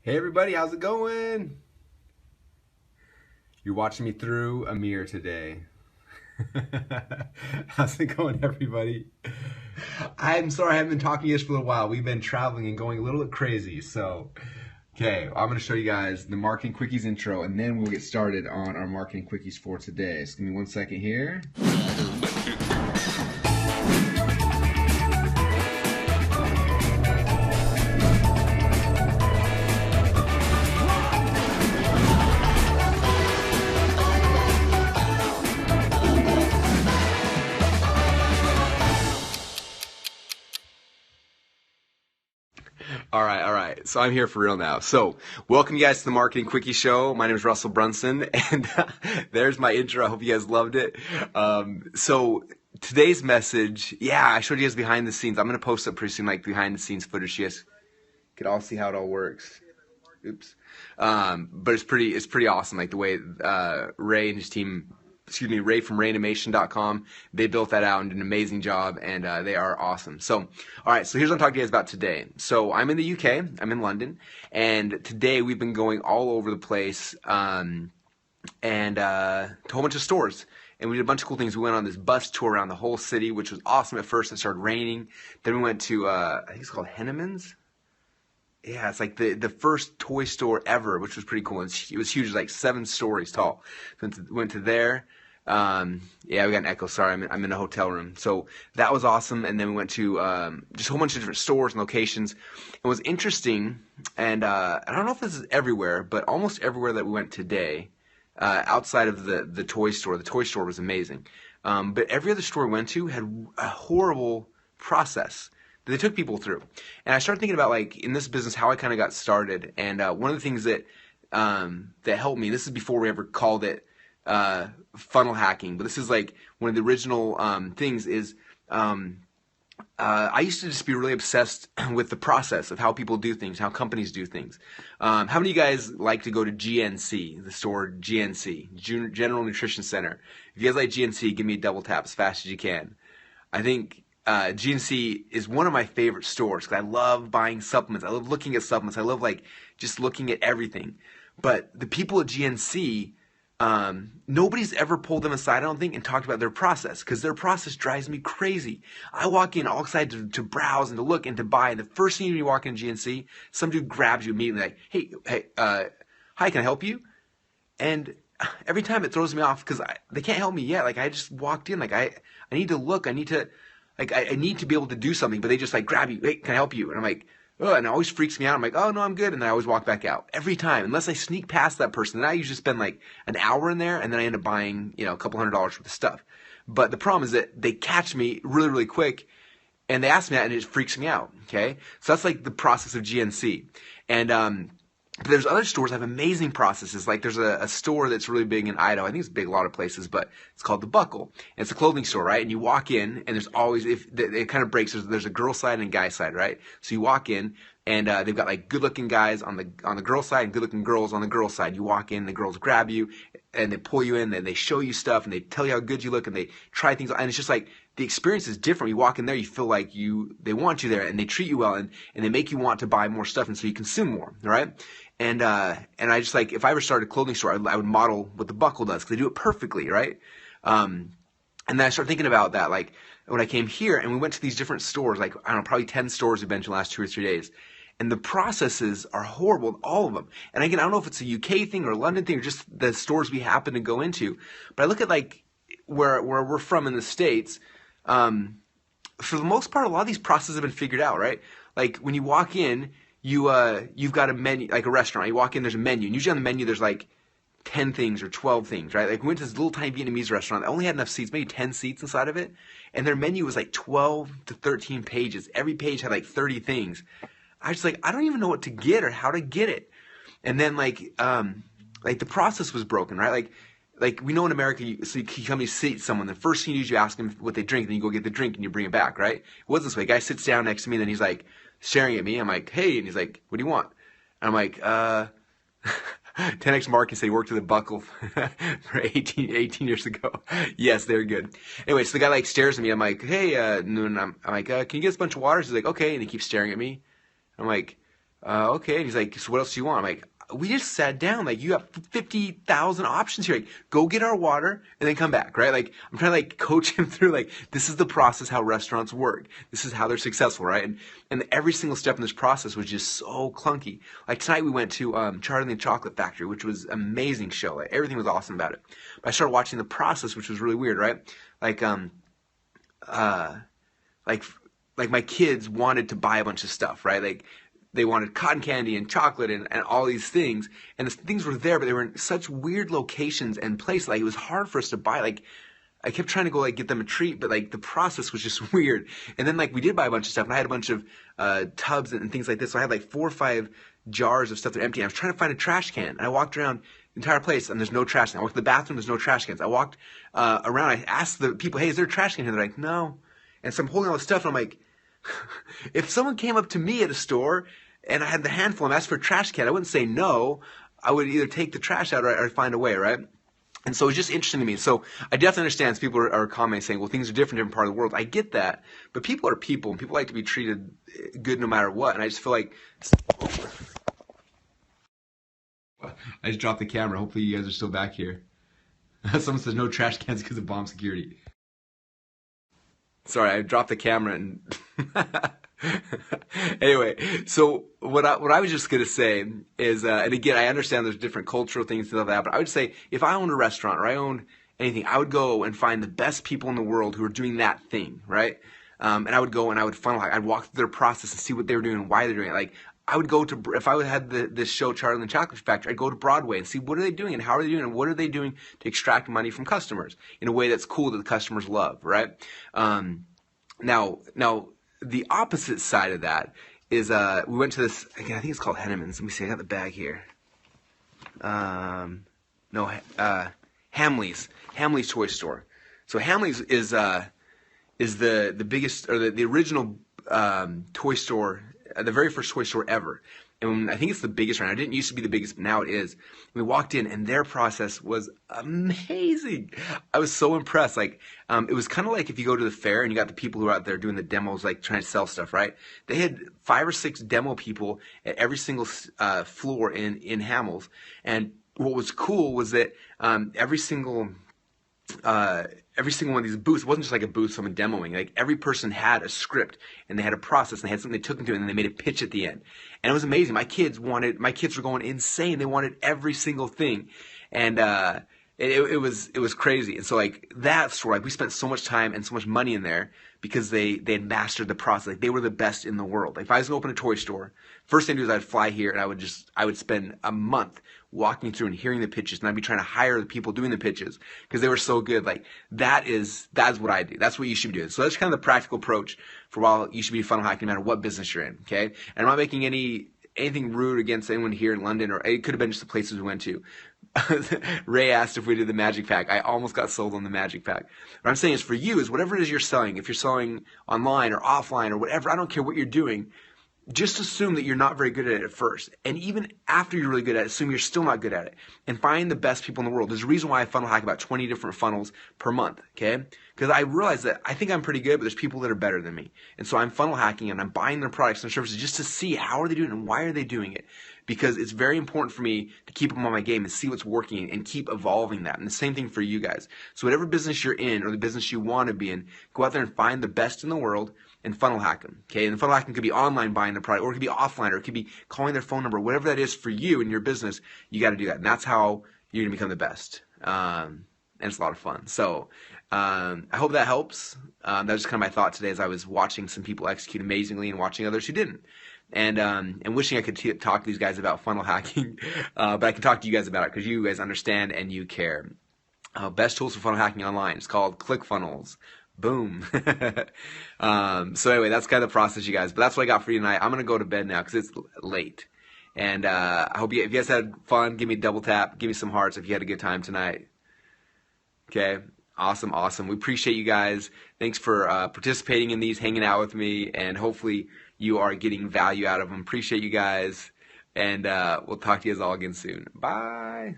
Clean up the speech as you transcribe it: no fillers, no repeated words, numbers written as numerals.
Hey everybody, how's it going? You're watching me through a mirror today. How's it going, everybody? I'm sorry I haven't been talking to you guys for a while. We've been traveling and going a little bit crazy. Okay, I'm going to show you guys the Marketing Quickies intro, and then we'll get started on our Marketing Quickies for today. So give me 1 second here. All right. So I'm here for real now. So welcome you guys to the Marketing Quickie Show. My name is Russell Brunson, and there's my intro. I hope you guys loved it. So today's message, I showed you guys behind the scenes. I'm gonna post up pretty soon, like behind the scenes footage. So you guys can all see how it all works. Oops. But it's pretty awesome, like the way Ray and his team, Ray from RayAnimation.com, they built that out and did an amazing job, and they are awesome. So, all right, so here's what I'm talking to you guys about today. So I'm in the UK, I'm in London, and today we've been going all over the place, and to a whole bunch of stores. And we did a bunch of cool things. We went on this bus tour around the whole city, which was awesome at first. It started raining. Then we went to, I think it's called Henneman's. Yeah, it's like the first toy store ever, which was pretty cool. It was huge, it was like 7 stories tall. Went to there. We got an echo. Sorry, I'm in a hotel room. So that was awesome. And then we went to just a whole bunch of different stores and locations. It was interesting, and I don't know if this is everywhere, but almost everywhere that we went today, outside of the toy store was amazing. But every other store we went to had a horrible process that they took people through. And I started thinking about, like, in this business, how I kind of got started. And one of the things that helped me, this is before we ever called it funnel hacking, but this is like one of the original things is I used to just be really obsessed with the process of how people do things, how companies do things. How many of you guys like to go to GNC, the store GNC, General Nutrition Center? If you guys like GNC, give me a double tap as fast as you can. I think GNC is one of my favorite stores because I love buying supplements. I love looking at supplements. I love, like, just looking at everything. But the people at GNC, nobody's ever pulled them aside, I don't think, and talked about their process, because their process drives me crazy. I walk in all excited to browse and to look and to buy, and the first thing you walk in GNC, some dude grabs you immediately like, hey, hi, can I help you? And every time it throws me off because they can't help me yet. Like, I just walked in, like, I need to look, I need to, like, I need to be able to do something, but they just, like, grab you, hey, can I help you? And I'm like, oh, and it always freaks me out. I'm like, oh, no, I'm good. And then I always walk back out every time, unless I sneak past that person. Then I usually spend like an hour in there, and then I end up buying, a couple $100s worth of stuff. But the problem is that they catch me really, really quick, and they ask me that, and it freaks me out. Okay, so that's like the process of GNC. And but there's other stores that have amazing processes. Like, there's a store that's really big in Idaho. I think it's big a lot of places, but it's called The Buckle. And it's a clothing store, right? And you walk in, and there's always, if it kind of breaks, there's a girl side and a guy side, right? So you walk in, and they've got, like, good-looking guys on the girl side and good-looking girls on the girl side. You walk in, the girls grab you, and they pull you in, and they show you stuff, and they tell you how good you look, and they try things, and it's just like, the experience is different. You walk in there, you feel like they want you there, and they treat you well, and they make you want to buy more stuff, and so you consume more, right? And I just, like, if I ever started a clothing store, I would model what The Buckle does, because they do it perfectly, right? And then I started thinking about that, like, when I came here, and we went to these different stores, like, I don't know, probably 10 stores we've been to the last 2 or 3 days, and the processes are horrible, all of them. And again, I don't know if it's a UK thing or a London thing or just the stores we happen to go into, but I look at, like, where we're from in the States, for the most part, a lot of these processes have been figured out, right? Like, when you walk in, you've got a menu, like a restaurant. You walk in, there's a menu, and usually on the menu there's like 10 things or 12 things, right? Like, we went to this little tiny Vietnamese restaurant that only had enough seats, maybe 10 seats inside of it, and their menu was like 12 to 13 pages. Every page had like 30 things. I was like, I don't even know what to get or how to get it. And then, like the process was broken, right? Like we know in America, so you come to seat someone, the first thing you do is you ask them what they drink, then you go get the drink and you bring it back, right? It was this way. A guy sits down next to me, and then he's like staring at me. I'm like, hey, and he's like, what do you want? And I'm like, 10x Mark, and say he worked at The Buckle for 18 years ago. Yes, they're good. Anyway, so the guy, like, stares at me. I'm like, hey, no, I'm like, can you get us a bunch of water? He's like, okay, and he keeps staring at me. I'm like, Okay. And he's like, so what else do you want? I'm like, we just sat down. Like, you have 50,000 options here. Like, go get our water and then come back, right? Like, I'm trying to like coach him through like, this is the process how restaurants work. This is how they're successful, right? And every single step in this process was just so clunky. Like tonight we went to Charlie and the Chocolate Factory, which was an amazing show. Like, everything was awesome about it. But I started watching the process, which was really weird, right? Like, uh, like like my kids wanted to buy a bunch of stuff, right? Like they wanted cotton candy and chocolate and all these things, and the things were there, but they were in such weird locations and places. Like it was hard for us to buy. Like I kept trying to go like get them a treat, but like the process was just weird. And then like we did buy a bunch of stuff, and I had a bunch of tubs and things like this. So I had like 4 or 5 jars of stuff that were empty. And I was trying to find a trash can, and I walked around the entire place, and there's no trash can. I walked to the bathroom, there's no trash cans. I walked around, I asked the people, hey, is there a trash can here? They're like, no. And so I'm holding all this stuff, and I'm like, if someone came up to me at a store and I had the handful and asked for a trash can, I wouldn't say no. I would either take the trash out or find a way, right? And so it's just interesting to me. So I definitely understand people are commenting saying, well, things are different in different part of the world. I get that. But people are people, and people like to be treated good no matter what. And I just feel like I just dropped the camera. Hopefully you guys are still back here. Someone says no trash cans because of bomb security. Sorry, I dropped the camera and anyway, so what I was just gonna say is, and again, I understand there's different cultural things to that, but I would say if I owned a restaurant or I owned anything, I would go and find the best people in the world who are doing that thing, right? And I would go and I would funnel, I'd walk through their process and see what they were doing and why they're doing it. Like I would go to, if I had this show Charlie and the Chocolate Factory, I'd go to Broadway and see what are they doing and how are they doing and what are they doing to extract money from customers in a way that's cool that the customers love, right? Now, the opposite side of that is we went to this, again, I think it's called Henneman's. Let me see, I got the bag here. No, Hamley's Toy Store. So Hamley's is the biggest, or the original toy store, the very first toy store ever. And I think it's the biggest right now. It didn't used to be the biggest, but now it is. We walked in, and their process was amazing. I was so impressed. Like, it was kind of like if you go to the fair and you got the people who are out there doing the demos, like trying to sell stuff, right? They had 5 or 6 demo people at every single floor in Hamels. And what was cool was that every single one of these booths wasn't just like a booth, someone demoing. Like every person had a script and they had a process and they had something they took into it and they made a pitch at the end. And it was amazing. My kids were going insane. They wanted every single thing. And it was crazy. And so like that store, like we spent so much time and so much money in there because they had mastered the process. Like they were the best in the world. Like if I was gonna open a toy store, first thing to do is I'd fly here and I would spend a month walking through and hearing the pitches, and I'd be trying to hire the people doing the pitches because they were so good. Like that's what I do. That's what you should be doing. So that's kind of the practical approach for while you should be funnel hacking no matter what business you're in. Okay, and I'm not making anything rude against anyone here in London, or it could have been just the places we went to. Ray asked if we did the magic pack. I almost got sold on the magic pack. What I'm saying is for you is whatever it is you're selling, if you're selling online or offline or whatever, I don't care what you're doing, just assume that you're not very good at it at first. And even after you're really good at it, assume you're still not good at it. And find the best people in the world. There's a reason why I funnel hack about 20 different funnels per month, okay? Because I realize that I think I'm pretty good, but there's people that are better than me. And so I'm funnel hacking and I'm buying their products and services just to see how are they doing and why are they doing it. Because it's very important for me to keep them on my game and see what's working and keep evolving that. And the same thing for you guys. So whatever business you're in or the business you want to be in, go out there and find the best in the world and funnel hack them. Okay, and the funnel hacking could be online buying the product, or it could be offline, or it could be calling their phone number, whatever that is for you and your business. You got to do that, and that's how you're gonna become the best. And it's a lot of fun. So I hope that helps. That was kind of my thought today as I was watching some people execute amazingly and watching others who didn't. And wishing I could talk to these guys about funnel hacking, but I can talk to you guys about it because you guys understand and you care. Best tools for funnel hacking online. It's called ClickFunnels. Boom. So anyway, that's kind of the process, you guys. But that's what I got for you tonight. I'm going to go to bed now because it's late. And I hope if you guys had fun, give me a double tap. Give me some hearts if you had a good time tonight. Okay. Awesome, awesome. We appreciate you guys. Thanks for participating in these, hanging out with me, and hopefully you are getting value out of them. Appreciate you guys. And we'll talk to you guys all again soon. Bye.